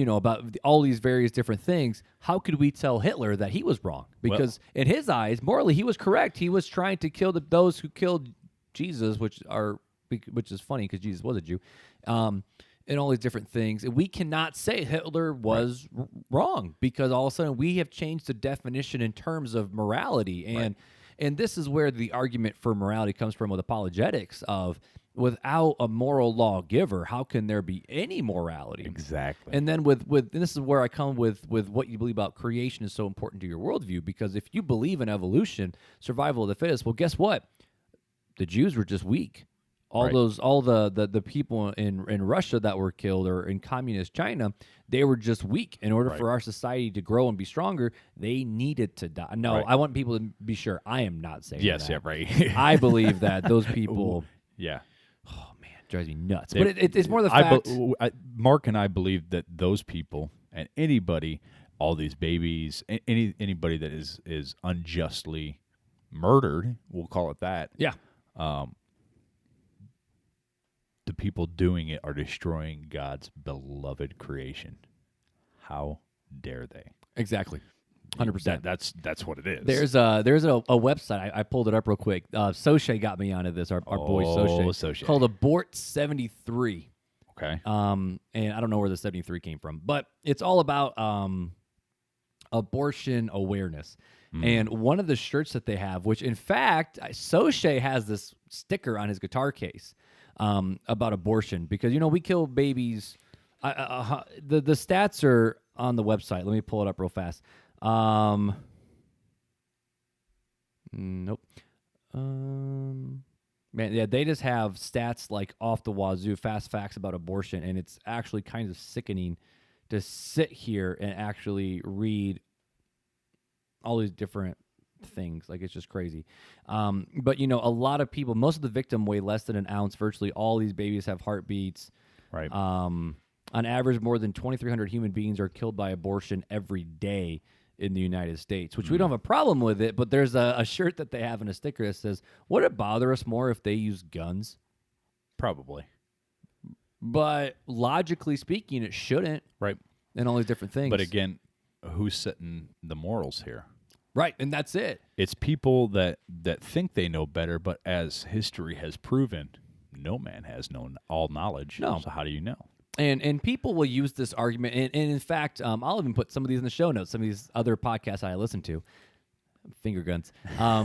about all these various different things, how could we tell Hitler that he was wrong? Because in his eyes, morally, he was correct. He was trying to kill those who killed Jesus, which is funny because Jesus was a Jew, and all these different things. And we cannot say Hitler was wrong, because all of a sudden we have changed the definition in terms of morality. And this is where the argument for morality comes from with apologetics of, without a moral lawgiver, how can there be any morality? Exactly. And then and this is where I come with what you believe about creation is so important to your worldview, because if you believe in evolution, survival of the fittest, well, guess what? The Jews were just weak. All the people in Russia that were killed, or in communist China, they were just weak. In order for our society to grow and be stronger, they needed to die. No, I want people to be sure I am not saying that. Yes, right. I believe that those people... Yeah. Oh, man, it drives me nuts. But it's more the fact... Mark and I believe that those people, and anybody, all these babies, anybody that is unjustly murdered, we'll call it that, Yeah. the people doing it are destroying God's beloved creation. How dare they? Exactly. 100%. That's what it is. There's a website. I pulled it up real quick. Soche got me onto this. Our boy Soche. Called Abort 73. Okay. And I don't know where the 73 came from, but it's all about abortion awareness. And one of the shirts that they have, which in fact, Soche has this sticker on his guitar case about abortion because, we kill babies. The stats are on the website. Let me pull it up real fast. Nope. Man, yeah, they just have stats like off the wazoo, fast facts about abortion, and it's actually kind of sickening to sit here and actually read all these different things. Like, it's just crazy. But, a lot of people, most of the victims weigh less than an ounce. Virtually all these babies have heartbeats. Right. On average, more than 2,300 human beings are killed by abortion every day in the United States, which we don't have a problem with it, but there's a shirt that they have and a sticker that says, would it bother us more if they used guns? Probably. But logically speaking, it shouldn't. Right. And all these different things. But again, who's setting the morals here? Right, and that's it. It's people that think they know better, but as history has proven, no man has known all knowledge. No. So how do you know? And people will use this argument, and in fact, I'll even put some of these in the show notes, some of these other podcasts I listen to. Finger guns.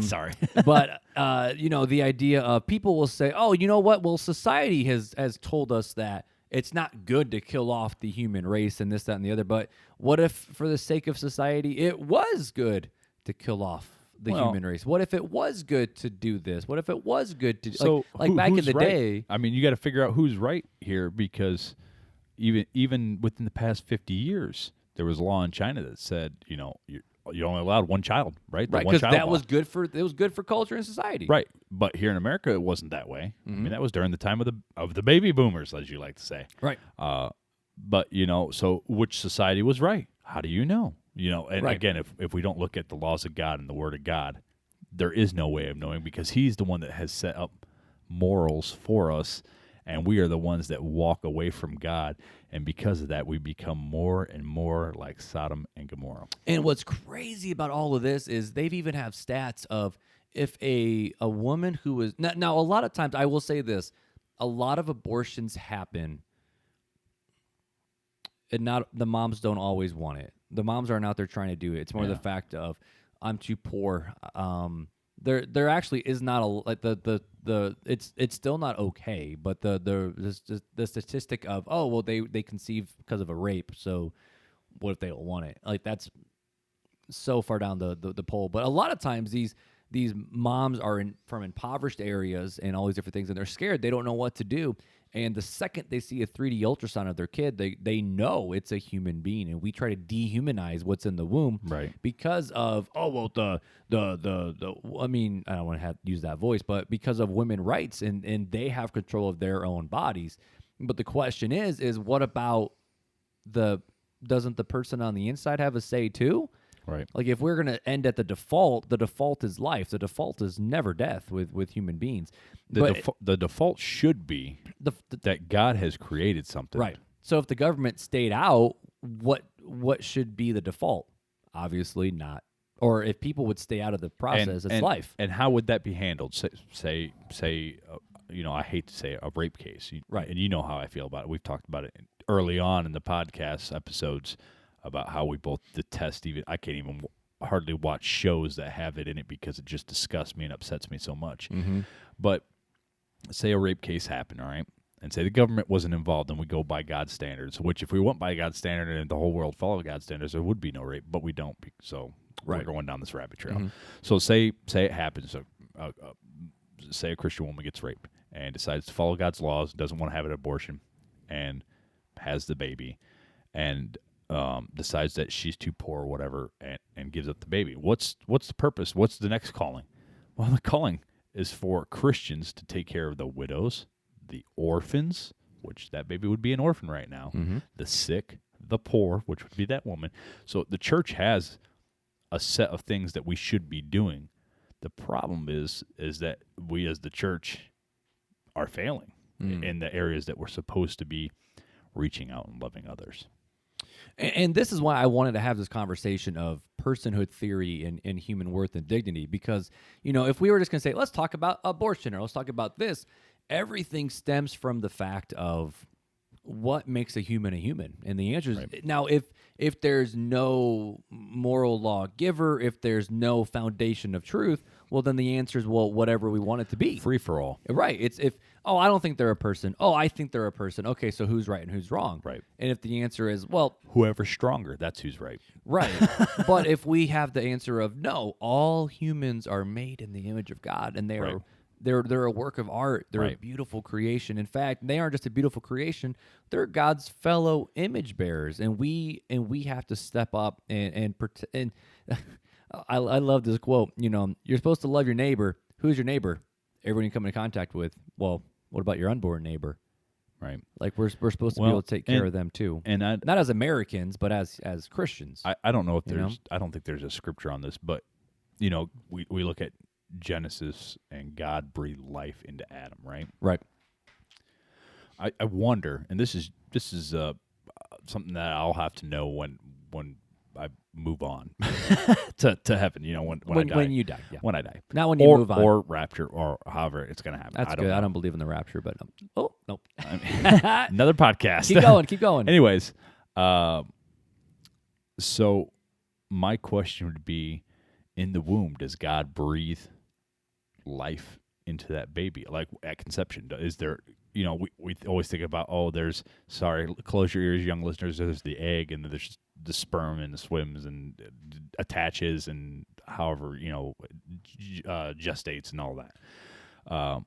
Sorry. But, the idea of people will say, oh, you know what? Well, society has told us that it's not good to kill off the human race and this, that, and the other. But what if, for the sake of society, it was good to kill off the human race? What if it was good to do this? What if it was good to so like back in the right? day? I mean, you got to figure out who's right here because even within the past 50 years, there was a law in China that said, you're only allowed one child, right? Right, because that was good for culture and society. Right, but here in America, it wasn't that way. I mean, that was during the time of the baby boomers, as you like to say. Right. But so which society was right? How do you know? And Right. again, if we don't look at the laws of God and the Word of God, there is no way of knowing because He's the one that has set up morals for us, and we are the ones that walk away from God, and because of that, we become more and more like Sodom and Gomorrah. And what's crazy about all of this is they've even have stats of if a woman who is now a lot of times, I will say this, a lot of abortions happen, and not the moms don't always want it. The moms aren't out there trying to do it. It's more the fact of I'm too poor. There actually is not a like the it's still not okay, but the statistic of they conceive because of a rape, so what if they don't want it? Like, that's so far down the pole. But a lot of times these moms are from impoverished areas and all these different things, and they're scared. They don't know what to do. And the second they see a 3D ultrasound of their kid, they know it's a human being, and we try to dehumanize what's in the womb, Right? Because of the I mean, I don't want to use that voice, but because of women rights, and they have control of their own bodies. But the question is what about doesn't the person on the inside have a say too? Right. Like, if we're going to end at the default is life. The default is never death with human beings. The default should be that God has created something. Right. So if the government stayed out, what should be the default? Obviously not. Or if people would stay out of the process, it's life. And how would that be handled? Say I hate to say a rape case. Right. And you know how I feel about it. We've talked about it early on in the podcast episodes about how we both detest I can't even hardly watch shows that have it in it because it just disgusts me and upsets me so much. Mm-hmm. But say a rape case happened, all right? And say the government wasn't involved and we go by God's standards, which if we went by God's standard and the whole world followed God's standards, there would be no rape, but we don't. So we're going down this rabbit trail. Mm-hmm. So say it happens. Say a Christian woman gets raped and decides to follow God's laws, doesn't want to have an abortion, and has the baby, and decides that she's too poor or whatever, and gives up the baby. What's the purpose? What's the next calling? Well, the calling is for Christians to take care of the widows, the orphans, which that baby would be an orphan right now, the sick, the poor, which would be that woman. So the church has a set of things that we should be doing The problem is that we as the church are failing in the areas that we're supposed to be reaching out and loving others. And this is why I wanted to have this conversation of personhood theory and human worth and dignity, because, if we were just going to say, let's talk about abortion or let's talk about this, everything stems from the fact of what makes a human. And the answer is, now, if there's no moral lawgiver, if there's no foundation of truth, well, then the answer is, well, whatever we want it to be. Free for all. Right. It's I don't think they're a person. Oh, I think they're a person. Okay, so who's right and who's wrong? Right. And if the answer is, well, whoever's stronger, that's who's right. Right. But if we have the answer of, no, all humans are made in the image of God, and they're a work of art. They're a beautiful creation. In fact, they aren't just a beautiful creation. They're God's fellow image bearers, and we have to step up and I love this quote. You're supposed to love your neighbor. Who's your neighbor? Everyone you come into contact with. Well, what about your unborn neighbor? Right. Like we're supposed to be able to take care of them too, and not as Americans, but as Christians. I don't know if there's. I don't think there's a scripture on this, but we look at Genesis and God breathed life into Adam, right? Right. I wonder, and this is something that I'll have to know when I move on to heaven. When I die. When you die, yeah. When I die, not when you move on, or rapture, or however it's going to happen. That's good. I don't believe in the rapture, but nope. Another podcast. Keep going. Anyways, so my question would be: in the womb, does God breathe life into that baby? Like at conception, is there? We always think about, close your ears, young listeners. There's the egg, and there's the sperm, and it swims and attaches, and however gestates and all that.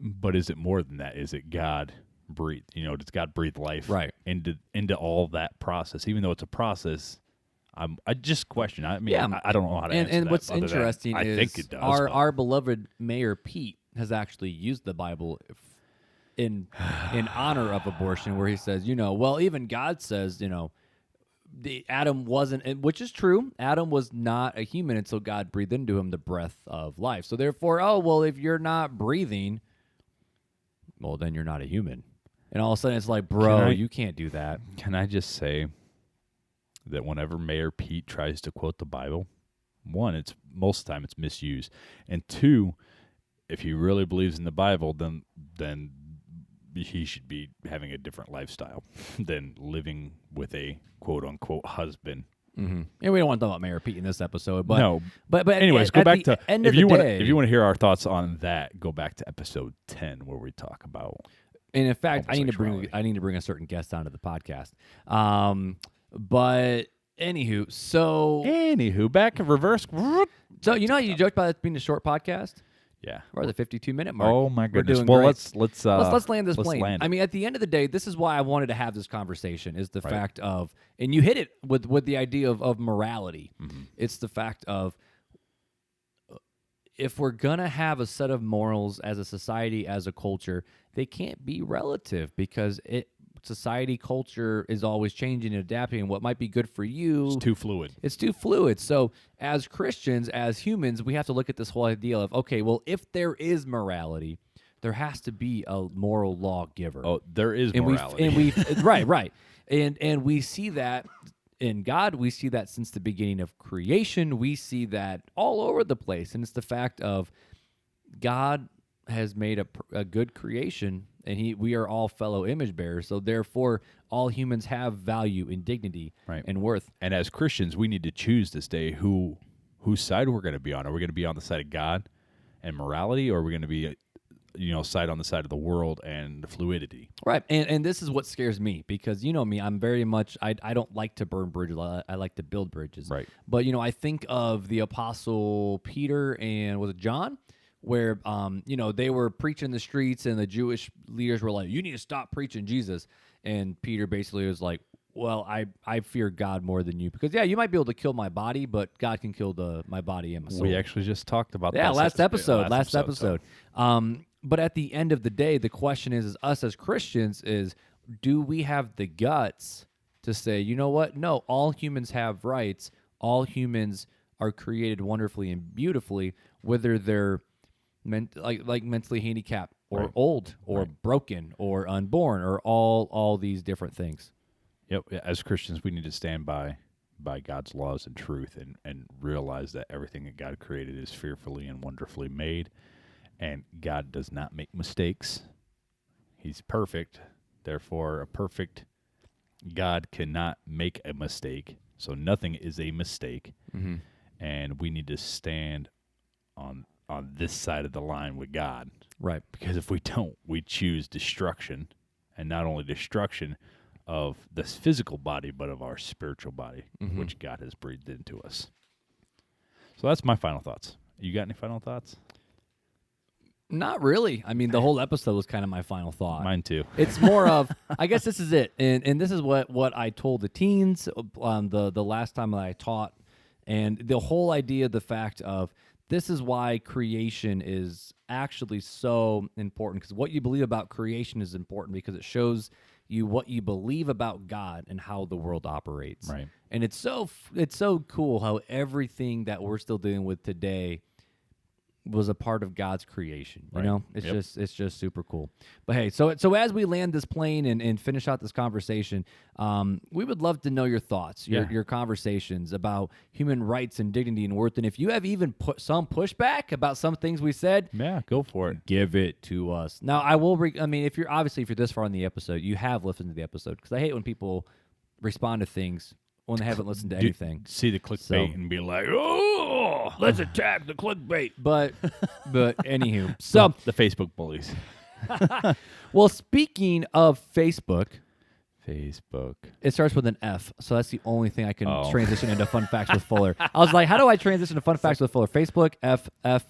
But is it more than that? Is it God breathe? Does God breathe life into all that process? Even though it's a process, I just question. I mean, I don't know how to answer that. And what's interesting is I think it does, our beloved Mayor Pete has actually used the Bible in honor of abortion, where he says, well, even God says, Adam wasn't, which is true. Adam was not a human until God breathed into him the breath of life. So therefore, if you're not breathing, well, then you're not a human. And all of a sudden, it's like, bro, you can't do that. Can I just say that whenever Mayor Pete tries to quote the Bible, one, it's most of the time it's misused, and two, if he really believes in the Bible, then he should be having a different lifestyle than living with a quote-unquote husband. Mm-hmm. And we don't want to talk about Mayor Pete in this episode, but no. But anyways, go back to if you want to hear our thoughts on that, go back to episode 10 where we talk about. And in fact, I need to bring a certain guest onto the podcast. But anywho, back in reverse. So how you joked about it being a short podcast. Yeah, we're at the 52-minute mark. Oh my goodness! Well, let's land this plane. I mean, at the end of the day, this is why I wanted to have this conversation. Is the fact of, and you hit it with the idea of morality. Mm-hmm. It's the fact of, if we're gonna have a set of morals as a society, as a culture, they can't be relative, because society, culture is always changing and adapting, and what might be good for you, it's too fluid. So as Christians, as humans, we have to look at this whole idea of, okay, well, if there is morality, there has to be a moral lawgiver. Oh, there is morality. And we right. And we see that in God. We see that since the beginning of creation. We see that all over the place. And it's the fact of, God has made a good creation, and we are all fellow image bearers. So therefore, all humans have value and dignity and worth. And as Christians, we need to choose this day whose side we're going to be on. Are we going to be on the side of God and morality, or are we going to be side on the side of the world and fluidity? Right. And this is what scares me, because me, I'm very much, I don't like to burn bridges. I like to build bridges. Right. But I think of the Apostle Peter and, was it John, where they were preaching the streets, and the Jewish leaders were like, you need to stop preaching Jesus. And Peter basically was like, well, I fear God more than you, because you might be able to kill my body, but God can kill my body and my soul. We actually just talked about that. Yeah, last episode. So. But at the end of the day, the question is us as Christians is, do we have the guts to say, you know what? No, all humans have rights. All humans are created wonderfully and beautifully. whether they're like mentally handicapped or Right. old or broken or unborn or all these different things. Yep. As Christians, we need to stand by God's laws and truth and realize that everything that God created is fearfully and wonderfully made, and God does not make mistakes. He's perfect. Therefore, a perfect God cannot make a mistake. So nothing is a mistake. Mm-hmm. And we need to stand on this side of the line with God. Right. Because if we don't, we choose destruction, and not only destruction of this physical body, but of our spiritual body, which God has breathed into us. So that's my final thoughts. You got any final thoughts? Not really. I mean, the whole episode was kind of my final thought. Mine too. It's more of, I guess this is it. And this is what I told the teens the last time that I taught. And the whole idea, the fact of this is why creation is actually so important, because what you believe about creation is important because it shows you what you believe about God and how the world operates. Right. And it's so cool how everything that we're still dealing with today was a part of God's creation. You Right. know, it's just super cool. But hey, so as we land this plane and finish out this conversation, we would love to know your thoughts, your conversations about human rights and dignity and worth. And if you have even put some pushback about some things we said, Yeah, go for it. give it to us. Now, I will. If you're this far in the episode, you have listened to the episode, because I hate when people respond to things when they haven't listened to anything. See the clickbait and be like, oh, Let's attack the clickbait. But anywho, so the Facebook bullies. well, speaking of Facebook, it starts with an F, so that's the only thing I can transition into fun facts with Fuller. I was like, how do I transition to fun facts with Fuller? Facebook, F,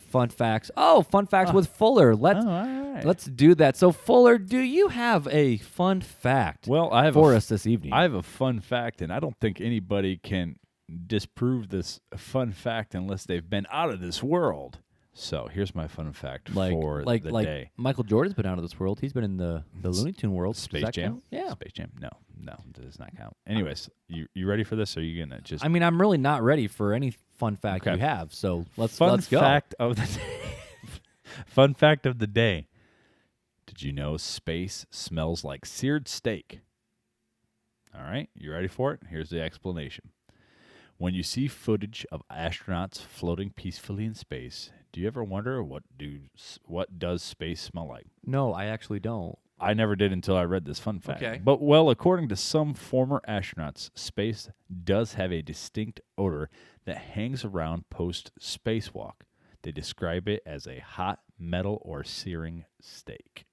fun facts. Oh, fun facts with Fuller. Let's do that. So, Fuller, do you have a fun fact for us this evening? I have a fun fact, and I don't think anybody can disprove this fun fact unless they've been out of this world. So here's my fun fact for the day. Michael Jordan's been out of this world. He's been in the Looney Tune world. Space Jam? Count? Yeah. Space Jam? No, it does not count. Anyways, you ready for this, or are you going to just... I mean, I'm really not ready for any fun fact you have, so let's go. Fun fact of the day. Fun fact of the day. Did you know space smells like seared steak? All right, you ready for it? Here's the explanation. When you see footage of astronauts floating peacefully in space, do you ever wonder what does space smell like? No, I actually don't. I never did until I read this fun fact. Okay. But, well, according to some former astronauts, space does have a distinct odor that hangs around post-spacewalk. They describe it as a hot metal or searing steak.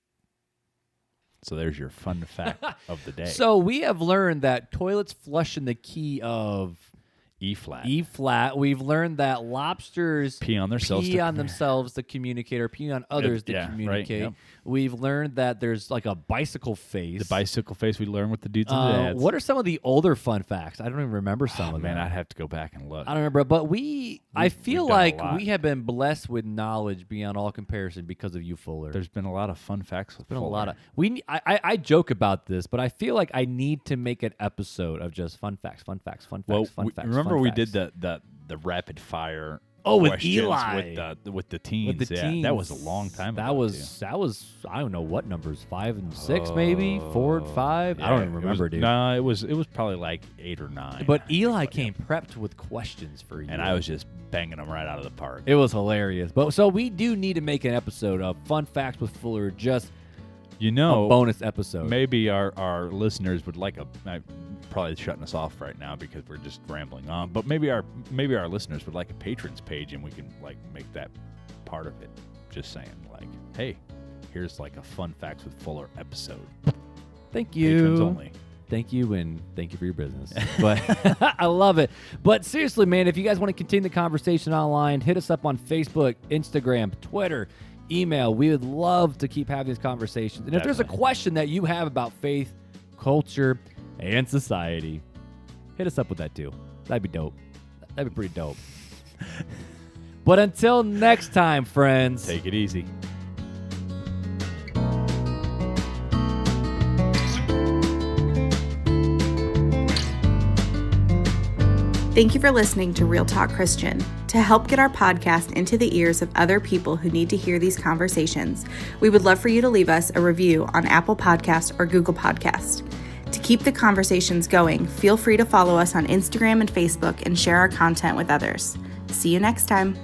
So there's your fun fact of the day. So we have learned that toilets flush in the key of E-flat. E-flat. We've learned that lobsters Pee on themselves to communicate, or pee on others to communicate. Right, yep. We've learned that there's like a bicycle face. The bicycle face we learned with the dudes and the dads. What are some of the older fun facts? I don't even remember some of them. Man, I'd have to go back and look. I don't remember, but I feel like done a lot. we have been blessed with knowledge beyond all comparison because of you, Fuller. There's been a lot of fun facts with been Fuller. a lot of I joke about this, but I feel like I need to make an episode of just fun facts. Remember we did the rapid fire with questions Eli with the teens. With the teens. That was a long time ago. That was I don't know what numbers, 5 and 6 maybe, 4 and 5. Yeah, I don't even remember, dude. No, it was probably like 8 or 9. But Eli came prepped with questions for you, and I was just banging them right out of the park. It was hilarious. But so we do need to make an episode of Fun Facts with Fuller, just a bonus episode. Maybe our listeners would like I'm probably shutting us off right now because we're just rambling on. But maybe our listeners would like a patrons page, and we can like make that part of it. Just saying, like, hey, here's like a Fun Facts with Fuller episode. Thank you. Patrons only. Thank you, and thank you for your business. But I love it. But seriously, man, if you guys want to continue the conversation online, hit us up on Facebook, Instagram, Twitter, email. We would love to keep having these conversations. And if there's a question that you have about faith, culture, and society, hit us up with that too. That'd be dope. That'd be pretty dope. But until next time, friends. Take it easy. Thank you for listening to Real Talk Christian. To help get our podcast into the ears of other people who need to hear these conversations, we would love for you to leave us a review on Apple Podcast or Google Podcast. To keep the conversations going, feel free to follow us on Instagram and Facebook and share our content with others. See you next time.